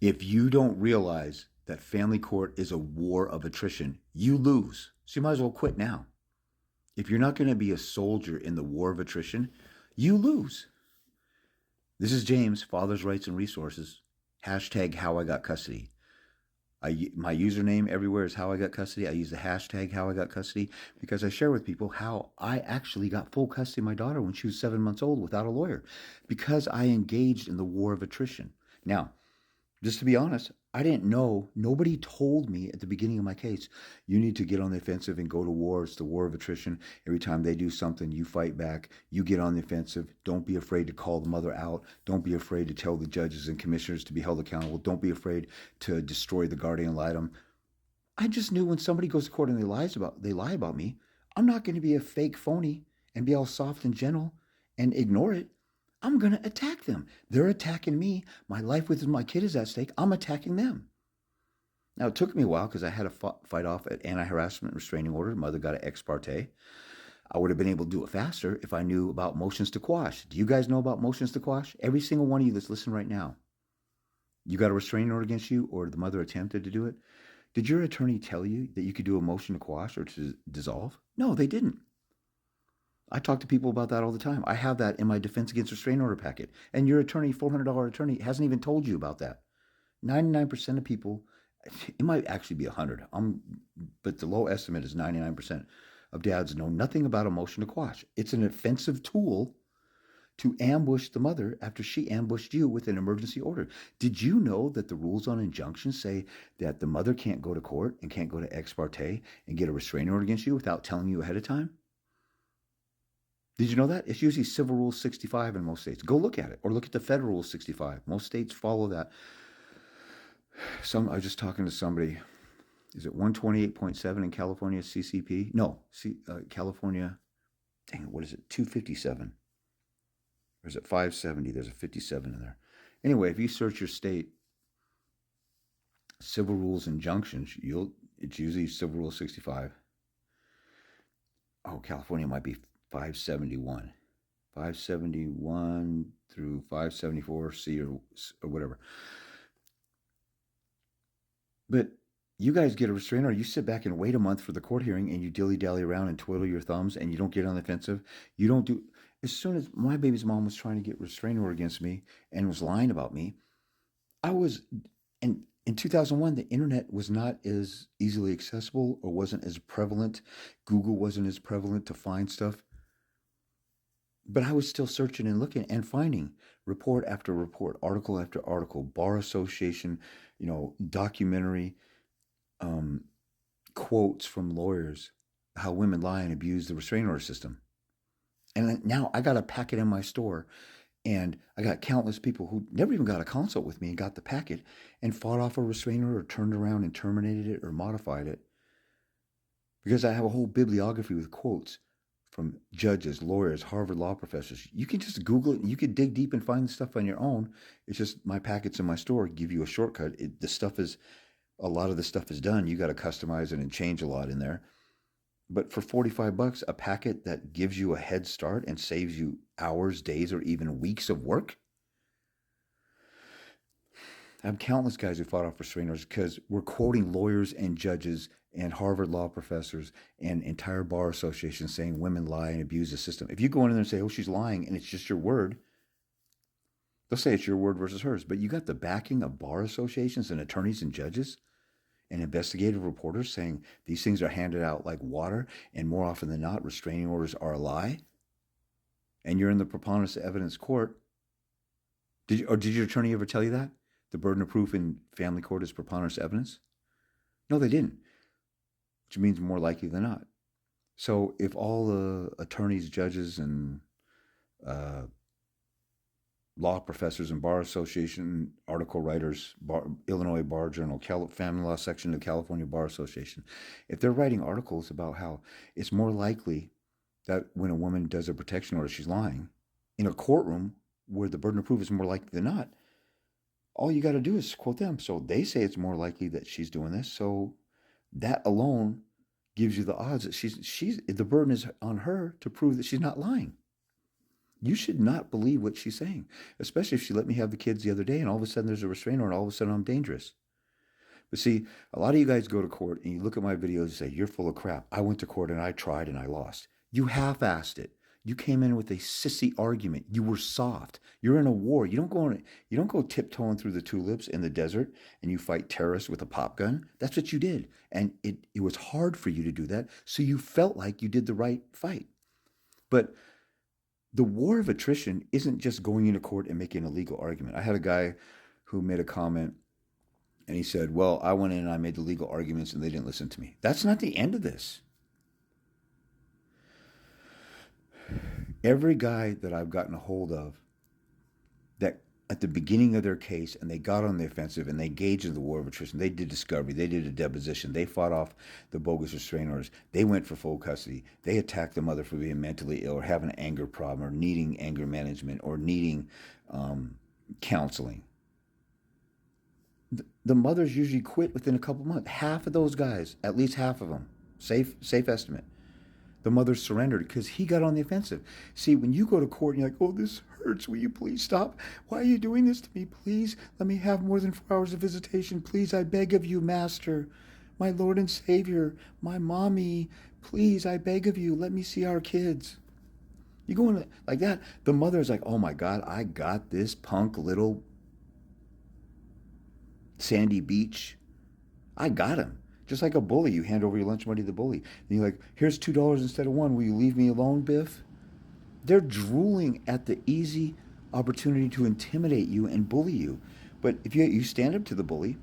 If you don't realize that family court is a war of attrition, you lose. So you might as well quit now. If you're not going to be a soldier in the war of attrition, you lose. This is James, Father's Rights and Resources. Hashtag how I got custody. My username everywhere is how I got custody. I use the hashtag how I got custody because I share with people how I actually got full custody of my daughter when she was 7 months old without a lawyer because I engaged in the war of attrition. Now, just to be honest, I didn't know. Nobody told me at the beginning of my case, you need to get on the offensive and go to war. It's the war of attrition. Every time they do something, you fight back. You get on the offensive. Don't be afraid to call the mother out. Don't be afraid to tell the judges and commissioners to be held accountable. Don't be afraid to destroy the guardian ad litem. I just knew when somebody goes to court and they lie about me, I'm not going to be a fake phony and be all soft and gentle and ignore it. I'm going to attack them. They're attacking me. My life with my kid is at stake. I'm attacking them. Now, it took me a while because I had to fight off an anti-harassment restraining order. Mother got an ex parte. I would have been able to do it faster if I knew about motions to quash. Do you guys know about motions to quash? Every single one of you that's listening right now, you got a restraining order against you or the mother attempted to do it. Did your attorney tell you that you could do a motion to quash or to dissolve? No, they didn't. I talk to people about that all the time. I have that in my defense against restraining order packet. And your attorney, $400 attorney, hasn't even told you about that. 99% of people, it might actually be 100, but the low estimate is 99% of dads know nothing about a motion to quash. It's an offensive tool to ambush the mother after she ambushed you with an emergency order. Did you know that the rules on injunctions say that the mother can't go to court and can't go to ex parte and get a restraining order against you without telling you ahead of time? Did you know that? It's usually Civil Rule 65 in most states. Go look at it or look at the Federal Rule 65. Most states follow that. I was just talking to somebody. Is it 128.7 in California CCP? No, California, dang it, what is it, 257? Or is it 570? There's a 57 in there. Anyway, if you search your state, civil rules injunctions, it's usually Civil Rule 65. Oh, California might be 571. 571 through 574C or whatever. But you guys get a restraining order. You sit back and wait a month for the court hearing and you dilly-dally around and twiddle your thumbs and you don't get on the offensive. You don't do... As soon as my baby's mom was trying to get restraining order against me and was lying about me, and in 2001, the internet was not as easily accessible or wasn't as prevalent. Google wasn't as prevalent to find stuff. But I was still searching and looking and finding report after report, article after article, bar association, documentary, quotes from lawyers, how women lie and abuse the restraining order system. And now I got a packet in my store, and I got countless people who never even got a consult with me and got the packet and fought off a restraining order or turned around and terminated it or modified it. Because I have a whole bibliography with quotes from judges, lawyers, Harvard law professors. You can just Google it and you can dig deep and find the stuff on your own. It's just my packets in my store give you a shortcut. A lot of the stuff is done. You got to customize it and change a lot in there. But for $45, a packet that gives you a head start and saves you hours, days, or even weeks of work. I have countless guys who fought off restraining orders because we're quoting lawyers and judges and Harvard law professors and entire bar associations saying women lie and abuse the system. If you go in there and say, oh, she's lying, and it's just your word, they'll say it's your word versus hers. But you got the backing of bar associations and attorneys and judges and investigative reporters saying these things are handed out like water, and more often than not, restraining orders are a lie. And you're in the preponderance of evidence court. Did your attorney ever tell you that? The burden of proof in family court is preponderance of evidence? No, they didn't, which means more likely than not. So if all the attorneys, judges, and law professors and bar association article writers, Illinois Bar Journal, Family Law Section of the California Bar Association, if they're writing articles about how it's more likely that when a woman does a protection order, she's lying, in a courtroom where the burden of proof is more likely than not, all you got to do is quote them. So they say it's more likely that she's doing this. So that alone gives you the odds that the burden is on her to prove that she's not lying. You should not believe what she's saying, especially if she let me have the kids the other day and all of a sudden there's a restraining order and all of a sudden I'm dangerous. But see, a lot of you guys go to court and you look at my videos and say, you're full of crap. I went to court and I tried and I lost. You half-assed it. You came in with a sissy argument. You were soft. You're in a war. You don't go tiptoeing through the tulips in the desert and you fight terrorists with a pop gun. That's what you did. And it was hard for you to do that. So you felt like you did the right fight. But the war of attrition isn't just going into court and making a legal argument. I had a guy who made a comment and he said, well, I went in and I made the legal arguments and they didn't listen to me. That's not the end of this. Every guy that I've gotten a hold of that at the beginning of their case and they got on the offensive and they engaged in the war of attrition, they did discovery, they did a deposition, they fought off the bogus restraining orders, they went for full custody, they attacked the mother for being mentally ill or having an anger problem or needing anger management or needing counseling. The mothers usually quit within a couple months. Half of those guys, at least half of them, safe estimate, the mother surrendered because he got on the offensive. See, when you go to court and you're like, oh, this hurts, will you please stop? Why are you doing this to me? Please let me have more than 4 hours of visitation. Please, I beg of you, master, my Lord and Savior, my mommy, please, I beg of you, let me see our kids. You go in like that, the mother is like, oh my God, I got this punk little Sandy Beach. I got him. Just like a bully, you hand over your lunch money to the bully. And you're like, here's $2 instead of $1. Will you leave me alone, Biff? They're drooling at the easy opportunity to intimidate you and bully you. But if you stand up to the bully,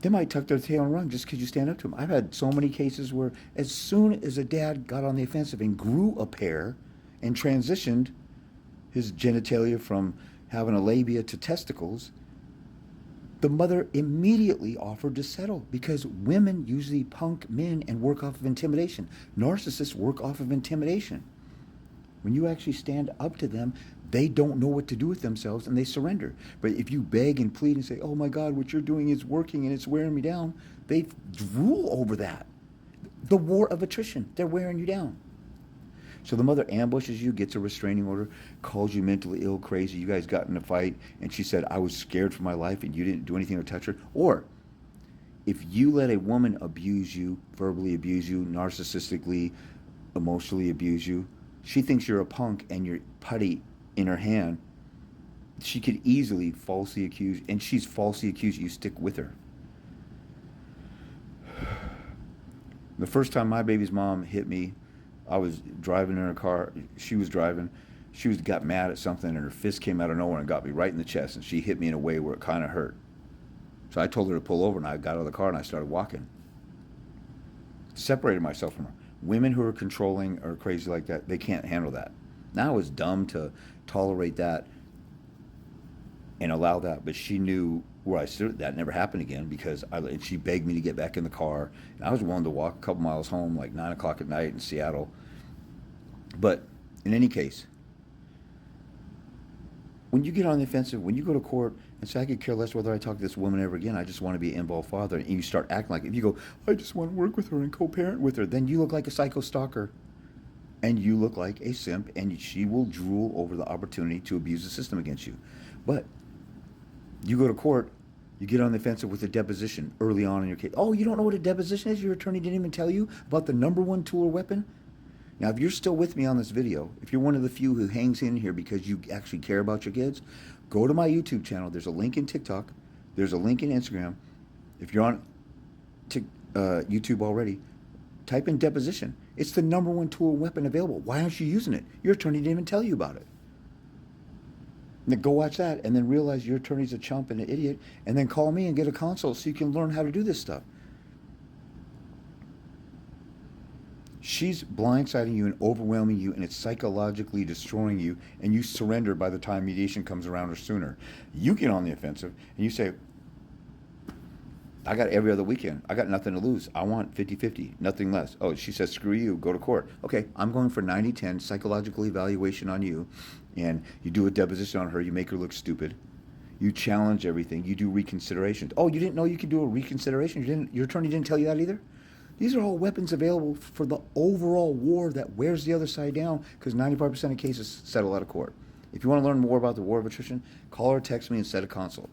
they might tuck their tail and run just because you stand up to them. I've had so many cases where as soon as a dad got on the offensive and grew a pair and transitioned his genitalia from having a labia to testicles, the mother immediately offered to settle because women usually punk men and work off of intimidation. Narcissists work off of intimidation. When you actually stand up to them, they don't know what to do with themselves and they surrender. But if you beg and plead and say, oh my God, what you're doing is working and it's wearing me down, they drool over that. The war of attrition, they're wearing you down. So the mother ambushes you, gets a restraining order, calls you mentally ill, crazy. You guys got in a fight, and she said, I was scared for my life, and you didn't do anything to touch her. Or if you let a woman abuse you, verbally abuse you, narcissistically, emotionally abuse you, she thinks you're a punk and you're putty in her hand. She could easily falsely accuse, and she's falsely accused you, stick with her. The first time my baby's mom hit me, I was driving in her car. She was driving. She got mad at something, and her fist came out of nowhere and got me right in the chest, and she hit me in a way where it kind of hurt. So I told her to pull over, and I got out of the car, and I started walking. Separated myself from her. Women who are controlling or crazy like that, they can't handle that. Now it's dumb to tolerate that and allow that, but she knew where I stood. That never happened again because she begged me to get back in the car. And I was willing to walk a couple miles home, like 9 o'clock at night in Seattle. But in any case, when you get on the offensive, when you go to court and say, I could care less whether I talk to this woman ever again, I just want to be an involved father, and you start acting like, if you go, I just want to work with her and co-parent with her, then you look like a psycho stalker. And you look like a simp, and she will drool over the opportunity to abuse the system against you. But you go to court, you get on the offensive with a deposition early on in your case. Oh, you don't know what a deposition is? Your attorney didn't even tell you about the number one tool or weapon? Now, if you're still with me on this video, if you're one of the few who hangs in here because you actually care about your kids, go to my YouTube channel. There's a link in TikTok. There's a link in Instagram. If you're on YouTube already, type in deposition. It's the number one tool and weapon available. Why aren't you using it? Your attorney didn't even tell you about it. And then go watch that and then realize your attorney's a chump and an idiot, and then call me and get a consult so you can learn how to do this stuff. She's blindsiding you and overwhelming you, and it's psychologically destroying you, and you surrender by the time mediation comes around or sooner. You get on the offensive, and you say, I got every other weekend. I got nothing to lose. I want 50-50, nothing less. Oh, she says, screw you, go to court. Okay, I'm going for 90-10 psychological evaluation on you, and you do a deposition on her. You make her look stupid. You challenge everything. You do reconsideration. Oh, you didn't know you could do a reconsideration? Your attorney didn't tell you that either? These are all weapons available for the overall war that wears the other side down, because 95% of cases settle out of court. If you want to learn more about the war of attrition, call or text me and set a consult.